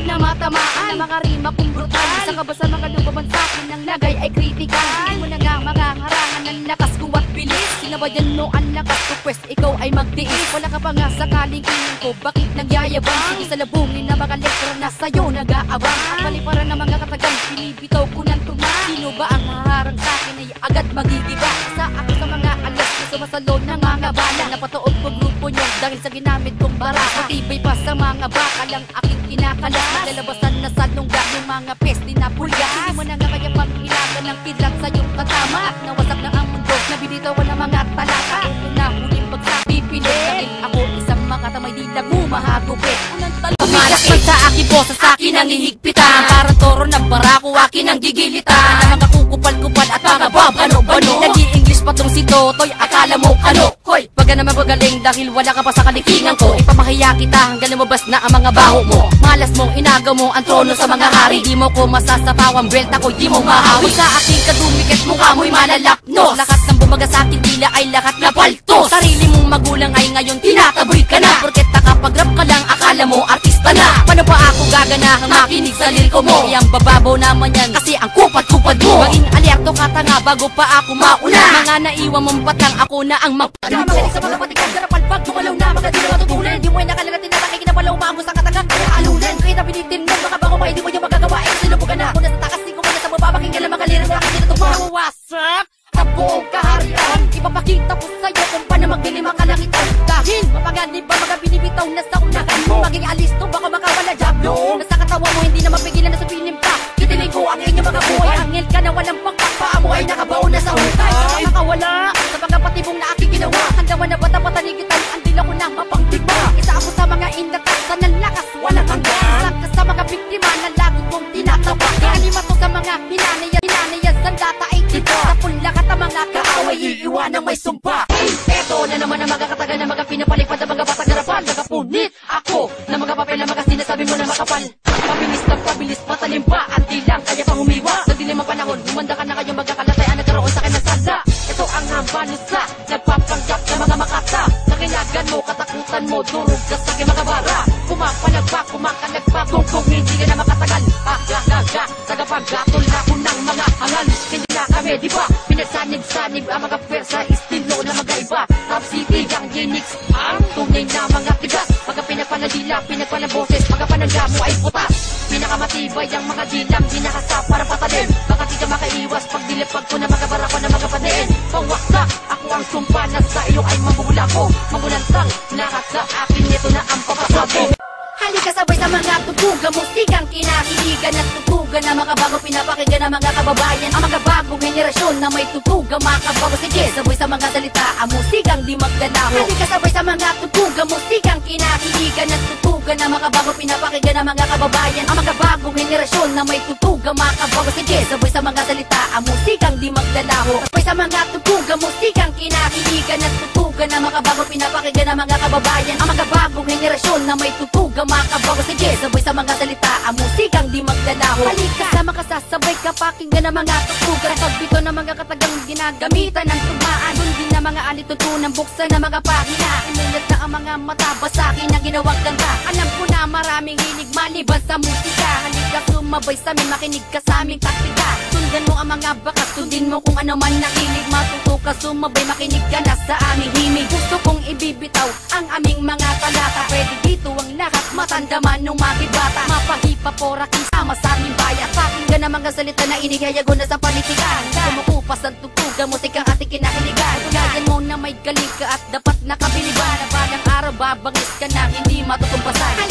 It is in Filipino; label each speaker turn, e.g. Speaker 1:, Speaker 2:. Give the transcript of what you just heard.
Speaker 1: na matamaan na mga rima kong brutal. Sa kabasan mga lumaban sa akin ng lagay ay kritikal. Hindi mo na nga makaharangan ng lakas ko at bilis. Sinabayan mo ang lakas ko, pwes ikaw ay magtiis. Wala ka pa nga sakaling tingin ko, bakit nagyayabang? Sige sa labungin na mga letra na sa'yo nag-aabang. Mali para na mga katagang pinibitaw ko ng tuma. Sino ba ang haharang sa akin ay agad magigiba? Sa ako sa mga alas na sumasalo ng mga bala. Napatuod ko grupo nyo dahil sa ginamit kong bara. Matibay pa sa mga bakal ang aking kinakala. Naglalabasan na sa lungga ng mga peste na pulga. Hindi mo na nga kaya panghilagan ng kidlat sa iyong katama. At nawasak na ang mundo, nabibitawan ng mga talaka. Ito na huling pagsapipilit dahil ako isang makatamay di na gumahagupit. Pumalas man sa akin po, sa akin ang ihigpitan. Para toro ng barako, akin ang gigilitan. Na mga kukupal-kupal at mga babano-bano. Nag-i-English pa tong si Totoy, akala mo kalokoy. Baga naman magaling dahil wala ka pa sa kalikingan ko. Ipamahiya kita hanggang lumabas na ang mga baho mo. Malas mo, inaga mo ang trono sa mga hari. Di mo ko masasapaw ang belt ako, di mo mahawi. Sa aking kadumikit mukha mo'y malalapnos. Lahat ng bumaga sa akin tila ay lahat na paltos. Sarili mong magulang ay ngayon tinataboy ka na. Porket nakapag-rap ka lang, akala mo artista na. Paano pa ako gaganahang makinig sa liriko mo? Iyang bababaw naman yan kasi ang kupad-kupad mo. Maging alerto ka tanga bago pa ako mauna. Mga naiwan mong patang ako na ang magpatang. Makinig sa mga patikan, garapalpag, tumalaw na mga di na matutunan. Di mo ay nakalalatin na nakikita pala umamo sa katangang kaya alunan. Kaya napinitin mo mga bago pa hindi mo yung magagawa. Eh sinubukan na ako na sa takas, di ko muna sa baba. Pakinggan lang mga liras na akin sinatumawasak sa buong kaharian. Ipapakita ko sa'yo kung paano magdilim ang kalangitan. Dahil mapanganib ba mga binibitaw na sa unahan mo. Maging alisto baka makawala jablo. Nasa katawa mo hindi na mapigilan na sa pilim ka. Kitiling ko ang inyong mga buhay. Angel ka na walang pangkakpaa mo ay nakabaon na sa hukay. Baka makawala sa mga patibong na aking ginawa. Handaman na bata-patanigitan ang dila ko na mapangdigma. Isa ako sa mga indatasan ng lakas walang hanggan. Isa ka sa mga biktima na lagot mong tinatapak. Ialima to sa mga hinanayas ang data ay tiba. Sa pula ka mga kaaway iiwan ng may sumpa. Eto na naman ang mga kataga na mga pinapalipad na mga batang garapan. Nagapunit ako na mga papel na mga sinasabi mo na makapal. Pabilis na pabilis, patalim pa at ilang kaya pang humiwa. Sa dilim ang panahon, humanda ka na kayong magkakalatay. Ang nagkaroon sa akin ng sala. Ito ang hambalusa, nagpapanggap na mga makata. Nakinagan mo, katakutan mo, durog ka sa aking mga bara. Kumapanagpa, kumakanagpa, kung hindi ka na makatagal. Aga-aga, tagapaggatol na ko ng mga hangal. Hindi na kami, di ba? Pinagsanib-sanib ang mga pwersa, estilo na magaiba. Top City, Gang Genix, ang tunay na mga tigas. Pagka pinagpanadila, pinagpanaboses, pagka panangga mo ay putas. Pinakamatibay ang mga dilang, di nakasa para patalim. Baka di ka makaiwas, pag dilipag ko na magabara ko na magapatiin. Pangwaksak, ako ang sumpa na sa iyo ay mabula ko. Mabulantang, lahat sa akin, ito na ang papasabi. Halika sabay sa mga tutugang musikang kinakiligan at tutugan na mga bago pinapakinggan ng mga kababayan. Ang mga bagong henerasyon na may tutugang makabago. Sige, sabay sa mga salita, ang musikang di magdalaho. Halika sabay sa mga tutugang musikang kinakiligan at tutugan na mga bago pinapakinggan ng mga kababayan. Ang mga bagong henerasyon na may tutugang makabago. Sige, sabay sa mga salita, ang musikang di magdalaho. Sabay sa mga tutugang musikang kinakiligan at tutugan na mga bago pinapakinggan ng mga kababayan. Ang mga bagong henerasyon na may tutugang makabago. Sige, sabay sa mga salita, ang musikang di magdalaho. Halika, sama ka sasabay ka, pakinggan ng mga tutugan. Pagbito ng mga katagang ginagamitan ng tugmaan. Sundin na mga alitutunan, buksan na mga pahina. Imilat na ang mga mata, basahin ang ginawang ganda. Alam ko na maraming hilig maliban sa musika. Halika sumabay sa amin, makinig ka sa aming taktika. Sundan mo ang mga bakas, sundin mo kung ano man nakilig. Matuto ka sumabay, makinig ka na sa aming himig. Gusto kong ibibitaw ang aming mga talata. Pwede dito ang lahat, matanda man nung magibata. Mapahipa po raking sama sa aming bayan. Pakinggan ang mga salita na inihayago na sa panitikan. Kumukupas ang tutugang musikang ating kinakiligan. Tunayan mo na may galing ka at dapat nakabiliban. Na balang araw babangis ka na hindi matutumpasan.